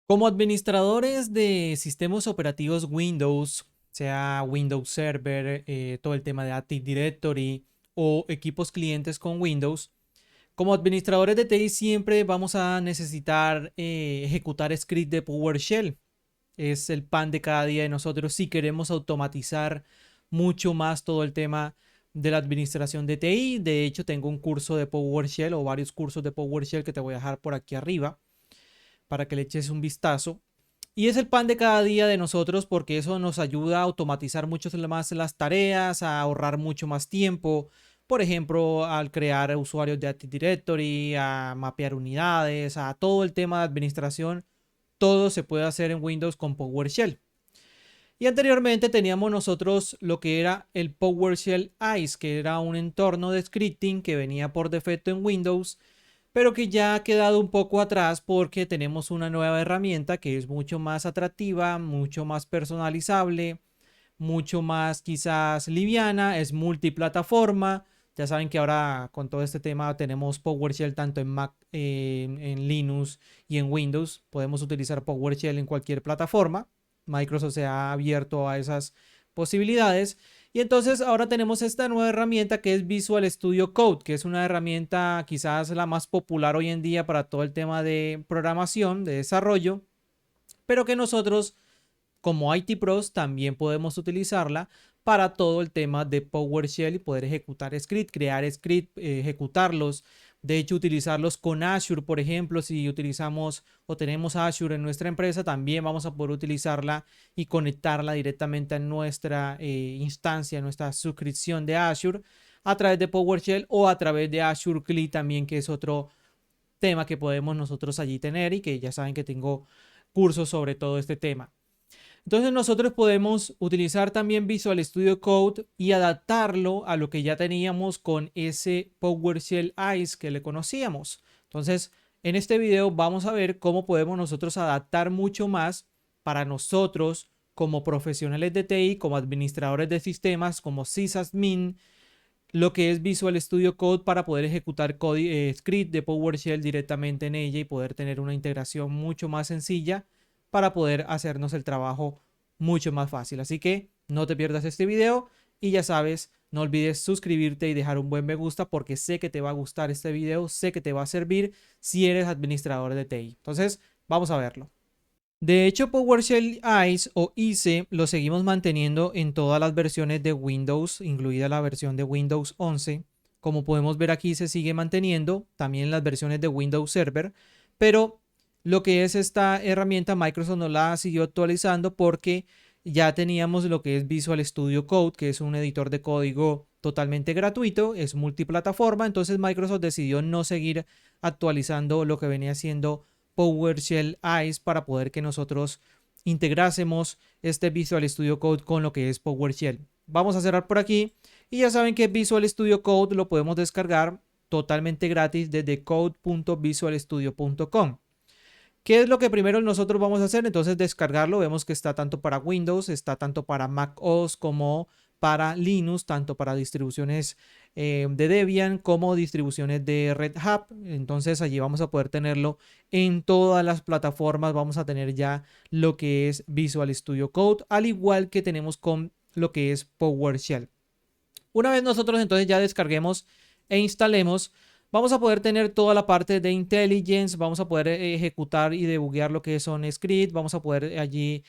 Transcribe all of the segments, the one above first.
Como administradores de sistemas operativos Windows, sea Windows Server, todo el tema de Active Directory o equipos clientes con Windows, como administradores de TI siempre vamos a necesitar ejecutar script de PowerShell. Es el pan de cada día de nosotros si queremos automatizar mucho más todo el tema de la administración de TI. De hecho, tengo un curso de PowerShell o varios cursos de PowerShell que te voy a dejar por aquí arriba para que le eches un vistazo. Y es el pan de cada día de nosotros porque eso nos ayuda a automatizar mucho más las tareas, a ahorrar mucho más tiempo. Por ejemplo, al crear usuarios de Active Directory, a mapear unidades, a todo el tema de administración, todo se puede hacer en Windows con PowerShell. Y anteriormente teníamos nosotros lo que era el PowerShell ICE, que era un entorno de scripting que venía por defecto en Windows, pero que ya ha quedado un poco atrás porque tenemos una nueva herramienta que es mucho más atractiva, mucho más personalizable, mucho más quizás liviana, es multiplataforma. Ya saben que ahora con todo este tema tenemos PowerShell tanto en Mac, en Linux y en Windows. Podemos utilizar PowerShell en cualquier plataforma. Microsoft se ha abierto a esas posibilidades. Y entonces ahora tenemos esta nueva herramienta que es Visual Studio Code, que es una herramienta quizás la más popular hoy en día para todo el tema de programación, de desarrollo, pero que nosotros como IT Pros también podemos utilizarla para todo el tema de PowerShell y poder ejecutar script, crear script, ejecutarlos. De hecho, utilizarlos con Azure, por ejemplo, si utilizamos o tenemos Azure en nuestra empresa, también vamos a poder utilizarla y conectarla directamente a nuestra instancia, nuestra suscripción de Azure a través de PowerShell o a través de Azure CLI también, que es otro tema que podemos nosotros allí tener y que ya saben que tengo cursos sobre todo este tema. Entonces nosotros podemos utilizar también Visual Studio Code y adaptarlo a lo que ya teníamos con ese PowerShell ICE que le conocíamos. Entonces, en este video vamos a ver cómo podemos nosotros adaptar mucho más para nosotros como profesionales de TI, como administradores de sistemas, como sysadmin, lo que es Visual Studio Code para poder ejecutar script de PowerShell directamente en ella y poder tener una integración mucho más sencilla para poder hacernos el trabajo mucho más fácil. Así que no te pierdas este video y ya sabes, no olvides suscribirte y dejar un buen me gusta porque sé que te va a gustar este video, sé que te va a servir si eres administrador de TI. Entonces, vamos a verlo. De hecho, PowerShell ICE o ICE lo seguimos manteniendo en todas las versiones de Windows, incluida la versión de Windows 11. Como podemos ver aquí, se sigue manteniendo también en las versiones de Windows Server, pero lo que es esta herramienta Microsoft no la siguió actualizando porque ya teníamos lo que es Visual Studio Code, que es un editor de código totalmente gratuito, es multiplataforma, entonces Microsoft decidió no seguir actualizando lo que venía siendo PowerShell ICE para poder que nosotros integrásemos este Visual Studio Code con lo que es PowerShell. Vamos a cerrar por aquí y ya saben que Visual Studio Code lo podemos descargar totalmente gratis desde code.visualstudio.com. ¿Qué es lo que primero nosotros vamos a hacer? Entonces descargarlo. Vemos que está tanto para Windows, está tanto para Mac OS como para Linux, tanto para distribuciones de Debian como distribuciones de Red Hat. Entonces allí vamos a poder tenerlo en todas las plataformas. Vamos a tener ya lo que es Visual Studio Code, al igual que tenemos con lo que es PowerShell. Una vez nosotros entonces ya descarguemos e instalemos, vamos a poder tener toda la parte de intelligence, vamos a poder ejecutar y debuguear lo que son scripts, vamos a poder allí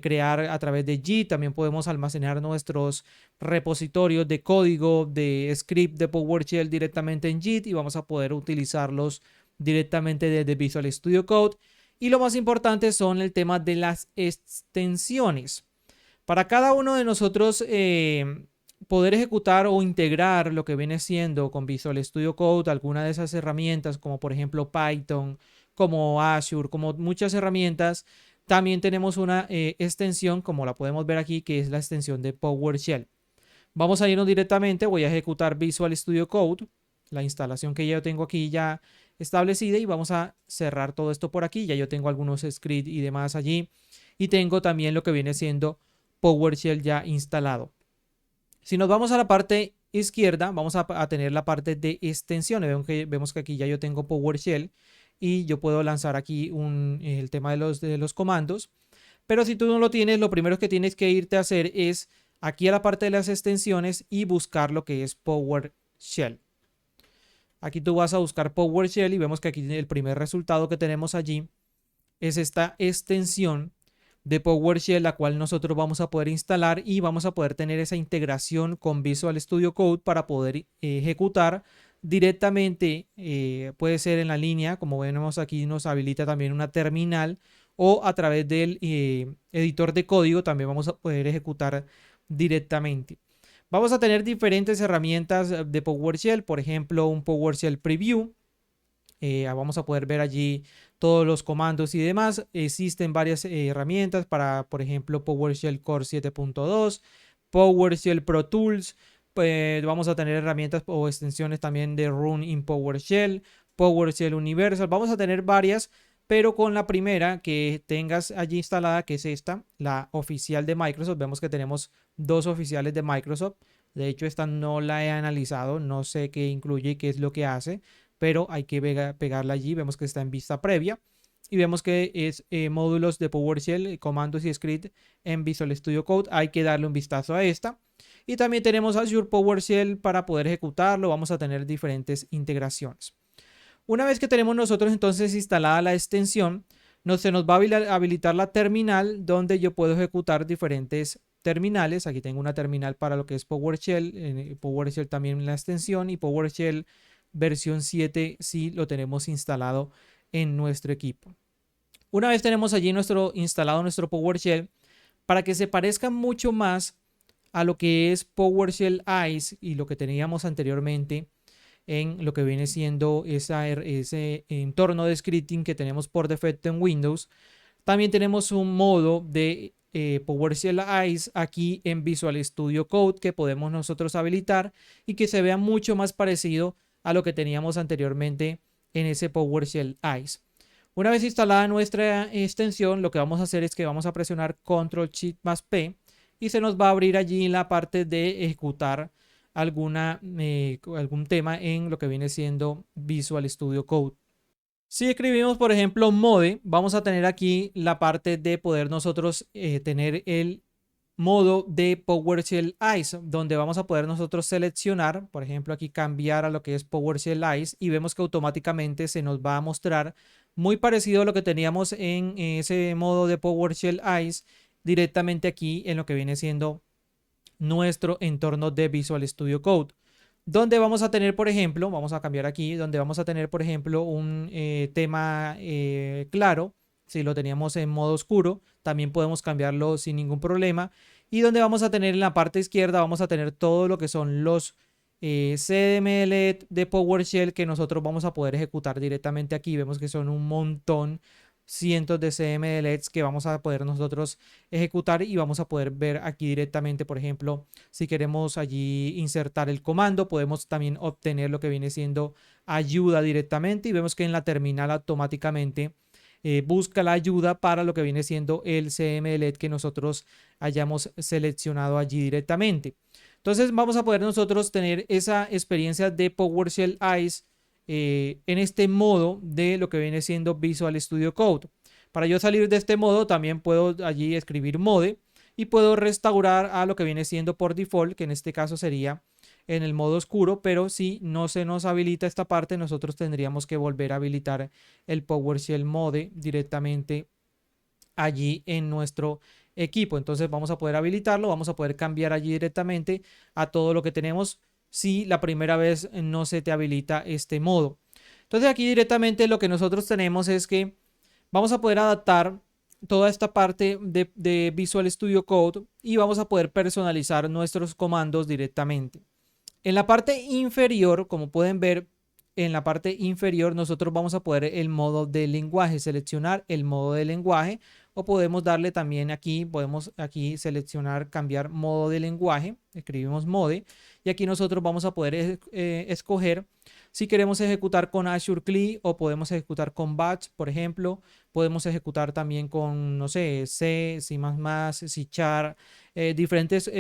crear a través de Git, también podemos almacenar nuestros repositorios de código de script de PowerShell directamente en Git y vamos a poder utilizarlos directamente desde Visual Studio Code. Y lo más importante son el tema de las extensiones. Para cada uno de nosotros poder ejecutar o integrar lo que viene siendo con Visual Studio Code, alguna de esas herramientas, como por ejemplo Python, como Azure, como muchas herramientas, también tenemos una extensión, como la podemos ver aquí, que es la extensión de PowerShell. Vamos a irnos directamente, voy a ejecutar Visual Studio Code, la instalación que yo tengo aquí ya establecida y vamos a cerrar todo esto por aquí. Ya yo tengo algunos scripts y demás allí y tengo también lo que viene siendo PowerShell ya instalado. Si nos vamos a la parte izquierda, vamos a tener la parte de extensiones. Vemos que aquí ya yo tengo PowerShell y yo puedo lanzar aquí el tema de los comandos. Pero si tú no lo tienes, lo primero que tienes que irte a hacer es aquí a la parte de las extensiones y buscar lo que es PowerShell. Aquí tú vas a buscar PowerShell y vemos que aquí el primer resultado que tenemos allí es esta extensión de PowerShell, la cual nosotros vamos a poder instalar y vamos a poder tener esa integración con Visual Studio Code para poder ejecutar directamente, puede ser en la línea, como vemos aquí nos habilita también una terminal, o a través del editor de código también vamos a poder ejecutar directamente. Vamos a tener diferentes herramientas de PowerShell, por ejemplo, un PowerShell Preview. Vamos a poder ver allí todos los comandos y demás. Existen varias herramientas para, por ejemplo, PowerShell Core 7.2, PowerShell Pro Tools. Pues vamos a tener herramientas o extensiones también de Run in PowerShell, PowerShell Universal. Vamos a tener varias, pero con la primera que tengas allí instalada, que es esta, la oficial de Microsoft. Vemos que tenemos dos oficiales de Microsoft. De hecho, esta no la he analizado, no sé qué incluye y qué es lo que hace, pero hay que pegarla allí. Vemos que está en vista previa y vemos que es módulos de PowerShell, comandos y script en Visual Studio Code. Hay que darle un vistazo a esta. Y también tenemos Azure PowerShell para poder ejecutarlo. Vamos a tener diferentes integraciones. Una vez que tenemos nosotros entonces instalada la extensión, se nos va a habilitar la terminal donde yo puedo ejecutar diferentes terminales. Aquí tengo una terminal para lo que es PowerShell, PowerShell también la extensión y PowerShell versión 7 si lo tenemos instalado en nuestro equipo. Una vez tenemos allí instalado nuestro PowerShell, para que se parezca mucho más a lo que es PowerShell ICE y lo que teníamos anteriormente en lo que viene siendo ese entorno de scripting que tenemos por defecto en Windows, también tenemos un modo de PowerShell ICE aquí en Visual Studio Code que podemos nosotros habilitar y que se vea mucho más parecido a lo que teníamos anteriormente en ese PowerShell ICE. Una vez instalada nuestra extensión, lo que vamos a hacer es que vamos a presionar Control Shift más P y se nos va a abrir allí la parte de ejecutar algún tema en lo que viene siendo Visual Studio Code. Si escribimos, por ejemplo, mode, vamos a tener aquí la parte de poder nosotros tener el modo de PowerShell ICE, donde vamos a poder nosotros seleccionar, por ejemplo, aquí cambiar a lo que es PowerShell ICE y vemos que automáticamente se nos va a mostrar muy parecido a lo que teníamos en ese modo de PowerShell ICE directamente aquí en lo que viene siendo nuestro entorno de Visual Studio Code, donde vamos a tener, por ejemplo, vamos a cambiar aquí, donde vamos a tener, por ejemplo, un tema claro. Si lo teníamos en modo oscuro, también podemos cambiarlo sin ningún problema. Y donde vamos a tener en la parte izquierda, vamos a tener todo lo que son los CML de PowerShell que nosotros vamos a poder ejecutar directamente aquí. Vemos que son un montón, cientos de CMLs que vamos a poder nosotros ejecutar y vamos a poder ver aquí directamente, por ejemplo, si queremos allí insertar el comando, podemos también obtener lo que viene siendo ayuda directamente y vemos que en la terminal automáticamente busca la ayuda para lo que viene siendo el CML que nosotros hayamos seleccionado allí directamente. Entonces vamos a poder nosotros tener esa experiencia de PowerShell ICE en este modo de lo que viene siendo Visual Studio Code. Para yo salir de este modo también puedo allí escribir mode y puedo restaurar a lo que viene siendo por default, que en este caso sería en el modo oscuro, pero si no se nos habilita esta parte, nosotros tendríamos que volver a habilitar el PowerShell Mode directamente allí en nuestro equipo. Entonces vamos a poder habilitarlo, vamos a poder cambiar allí directamente a todo lo que tenemos si la primera vez no se te habilita este modo. Entonces aquí directamente lo que nosotros tenemos es que vamos a poder adaptar toda esta parte de Visual Studio Code y vamos a poder personalizar nuestros comandos directamente. En la parte inferior, como pueden ver, en la parte inferior nosotros vamos a poder el modo de lenguaje, seleccionar el modo de lenguaje o podemos darle también aquí, podemos aquí seleccionar, cambiar modo de lenguaje, escribimos mode y aquí nosotros vamos a poder escoger si queremos ejecutar con Azure CLI o podemos ejecutar con Batch, por ejemplo, podemos ejecutar también con, no sé, C, C++, C Sharp, diferentes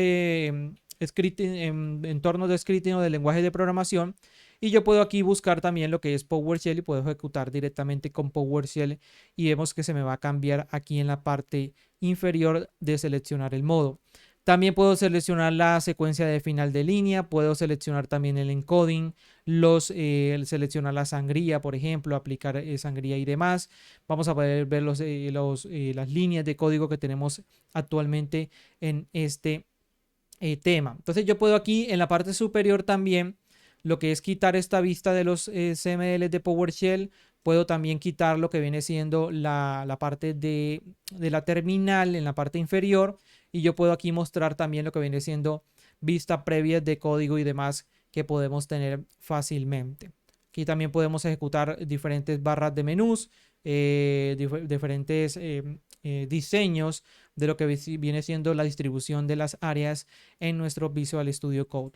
entornos de scripting o de lenguaje de programación Y yo puedo aquí buscar también lo que es PowerShell y puedo ejecutar directamente con PowerShell y vemos que se me va a cambiar aquí en la parte inferior de seleccionar el modo. También puedo seleccionar la secuencia de final de línea, puedo seleccionar también el encoding, seleccionar la sangría, por ejemplo, aplicar sangría y demás. Vamos a poder ver las líneas de código que tenemos actualmente en este tema. Entonces yo puedo aquí en la parte superior también lo que es quitar esta vista de los CML de PowerShell. Puedo también quitar lo que viene siendo la parte de la terminal en la parte inferior. Y yo puedo aquí mostrar también lo que viene siendo vista previa de código y demás que podemos tener fácilmente. Aquí también podemos ejecutar diferentes barras de menús, diferentes diseños de lo que viene siendo la distribución de las áreas en nuestro Visual Studio Code.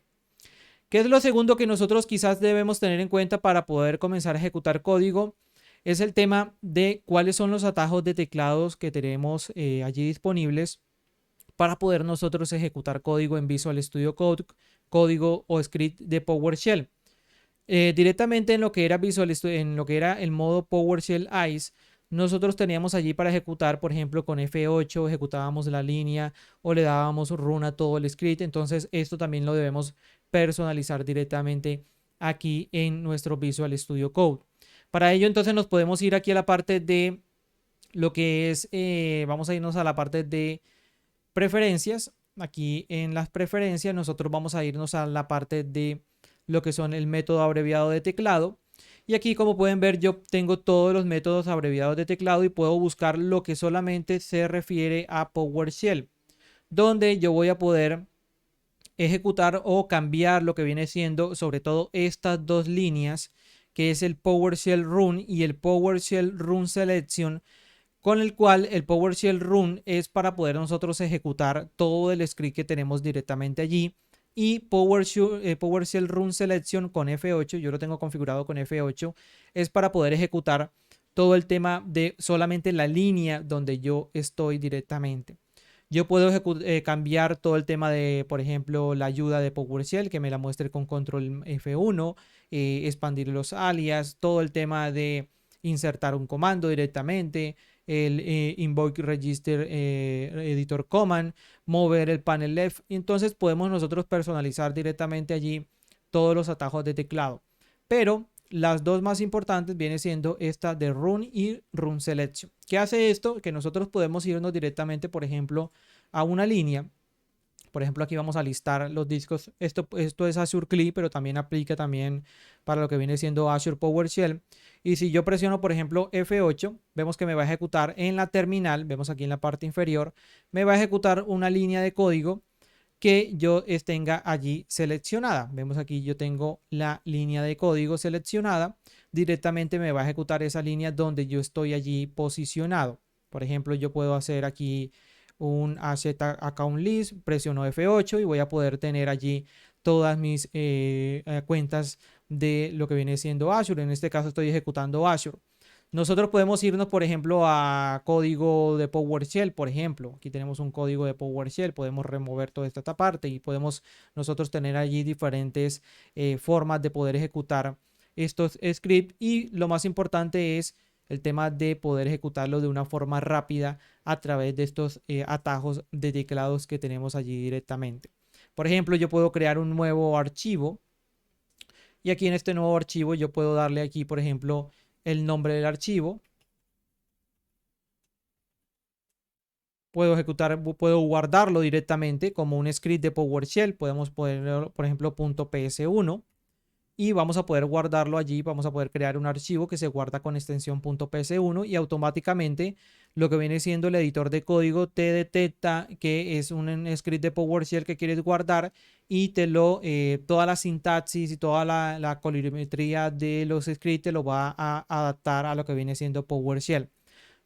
¿Qué es lo segundo que nosotros quizás debemos tener en cuenta para poder comenzar a ejecutar código? Es el tema de cuáles son los atajos de teclados que tenemos allí disponibles para poder nosotros ejecutar código en Visual Studio Code, código o script de PowerShell. Directamente en lo que era en lo que era el modo PowerShell ICE, nosotros teníamos allí para ejecutar, por ejemplo, con F8 ejecutábamos la línea o le dábamos run a todo el script. Entonces, esto también lo debemos personalizar directamente aquí en nuestro Visual Studio Code. Para ello, entonces, nos podemos ir aquí a la parte de lo que es, vamos a irnos a la parte de preferencias. Aquí en las preferencias, nosotros vamos a irnos a la parte de lo que son el método abreviado de teclado. Y aquí, como pueden ver, yo tengo todos los métodos abreviados de teclado y puedo buscar lo que solamente se refiere a PowerShell, donde yo voy a poder ejecutar o cambiar lo que viene siendo sobre todo estas dos líneas, que es el PowerShell Run y el PowerShell Run Selection, con el cual el PowerShell Run es para poder nosotros ejecutar todo el script que tenemos directamente allí. Y PowerShell Run Selection con F8, yo lo tengo configurado con F8, es para poder ejecutar todo el tema de solamente la línea donde yo estoy directamente. Yo puedo cambiar todo el tema de, por ejemplo, la ayuda de PowerShell, que me la muestre con control F1, expandir los alias, todo el tema de insertar un comando directamente, el invoke register editor command, mover el panel left. Y entonces podemos nosotros personalizar directamente allí todos los atajos de teclado. Pero las dos más importantes viene siendo esta de run y run selection. ¿Qué hace esto? Que nosotros podemos irnos directamente, por ejemplo, a una línea. Por ejemplo, aquí vamos a listar los discos. Esto es Azure CLI, pero también aplica también para lo que viene siendo Azure PowerShell. Y si yo presiono, por ejemplo, F8, vemos que me va a ejecutar en la terminal, vemos aquí en la parte inferior, me va a ejecutar una línea de código que yo tenga allí seleccionada. Vemos aquí yo tengo la línea de código seleccionada. Directamente me va a ejecutar esa línea donde yo estoy allí posicionado. Por ejemplo, yo puedo hacer aquí un AZ account list, presiono F8 y voy a poder tener allí todas mis cuentas de lo que viene siendo Azure. En este caso estoy ejecutando Azure. Nosotros podemos irnos, por ejemplo, a código de PowerShell, por ejemplo. Aquí tenemos un código de PowerShell, podemos remover toda esta parte y podemos nosotros tener allí diferentes formas de poder ejecutar estos scripts. Y lo más importante es el tema de poder ejecutarlo de una forma rápida a través de estos atajos de teclados que tenemos allí directamente. Por ejemplo, yo puedo crear un nuevo archivo y aquí en este nuevo archivo yo puedo darle aquí, por ejemplo, el nombre del archivo. Puedo guardarlo directamente como un script de PowerShell. Podemos poner, por ejemplo, .ps1 y vamos a poder guardarlo allí. Vamos a poder crear un archivo que se guarda con extensión .ps1 y automáticamente lo que viene siendo el editor de código te detecta que es un script de PowerShell que quieres guardar y toda la sintaxis y toda la colorimetría de los scripts te lo va a adaptar a lo que viene siendo PowerShell.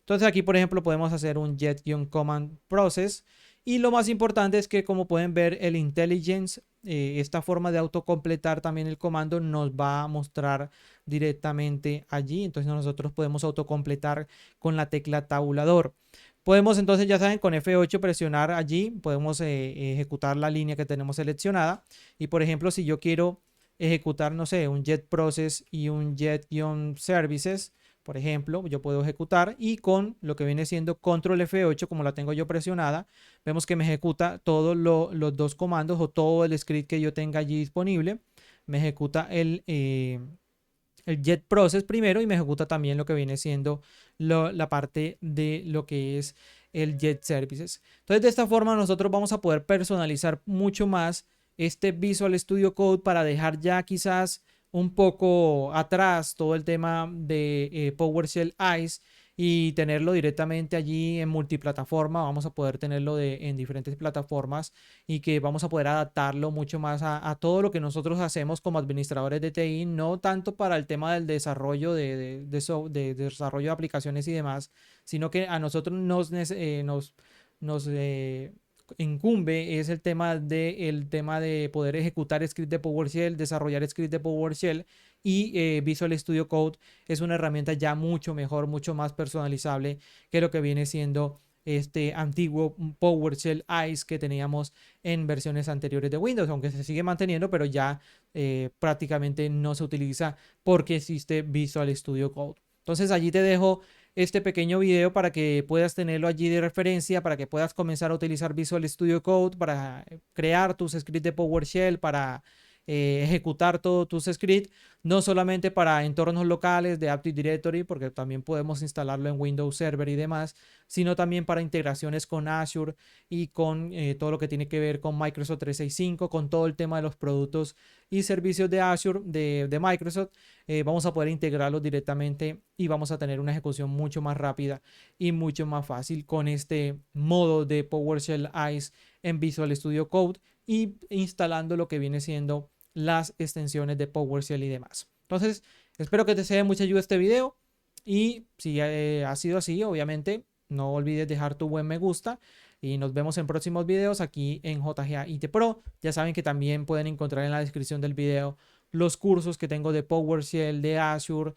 Entonces aquí, por ejemplo, podemos hacer un get-command process. Y lo más importante es que, como pueden ver, el IntelliGence, esta forma de autocompletar también el comando, nos va a mostrar directamente allí. Entonces nosotros podemos autocompletar con la tecla tabulador. Podemos entonces, ya saben, con F8 presionar allí, podemos ejecutar la línea que tenemos seleccionada. Y por ejemplo, si yo quiero ejecutar, no sé, un Jet Process y un Jet-Services, por ejemplo, yo puedo ejecutar y con lo que viene siendo Control F8, como la tengo yo presionada, vemos que me ejecuta todos los dos comandos o todo el script que yo tenga allí disponible. Me ejecuta el Jet Process primero y me ejecuta también lo que viene siendo la parte de lo que es el Jet Services. Entonces, de esta forma nosotros vamos a poder personalizar mucho más este Visual Studio Code para dejar ya quizás un poco atrás todo el tema de PowerShell ICE y tenerlo directamente allí en multiplataforma. Vamos a poder tenerlo en diferentes plataformas y que vamos a poder adaptarlo mucho más a todo lo que nosotros hacemos como administradores de TI, no tanto para el tema del desarrollo de desarrollo de aplicaciones y demás, sino que a nosotros nos incumbe es el tema de poder ejecutar script de PowerShell, desarrollar script de PowerShell y Visual Studio Code es una herramienta ya mucho mejor, mucho más personalizable que lo que viene siendo este antiguo PowerShell ICE que teníamos en versiones anteriores de Windows, aunque se sigue manteniendo, pero ya prácticamente no se utiliza porque existe Visual Studio Code. Entonces allí te dejo este pequeño video para que puedas tenerlo allí de referencia, para que puedas comenzar a utilizar Visual Studio Code para crear tus scripts de PowerShell, para ejecutar todos tus scripts, no solamente para entornos locales de Active Directory, porque también podemos instalarlo en Windows Server y demás, sino también para integraciones con Azure y con todo lo que tiene que ver con Microsoft 365, con todo el tema de los productos y servicios de Azure, de Microsoft. Vamos a poder integrarlos directamente y vamos a tener una ejecución mucho más rápida y mucho más fácil con este modo de PowerShell ICE en Visual Studio Code y instalando lo que viene siendo las extensiones de PowerShell y demás. Entonces, espero que te sea de mucha ayuda este video y si ha sido así, obviamente, no olvides dejar tu buen me gusta y nos vemos en próximos videos aquí en JGA IT Pro. Ya saben que también pueden encontrar en la descripción del video los cursos que tengo de PowerShell, de Azure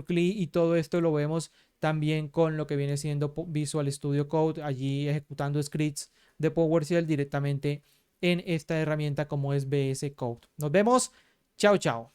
CLI y todo esto lo vemos también con lo que viene siendo Visual Studio Code, allí ejecutando scripts de PowerShell directamente en esta herramienta como es VS Code. Nos vemos. Chao, chao.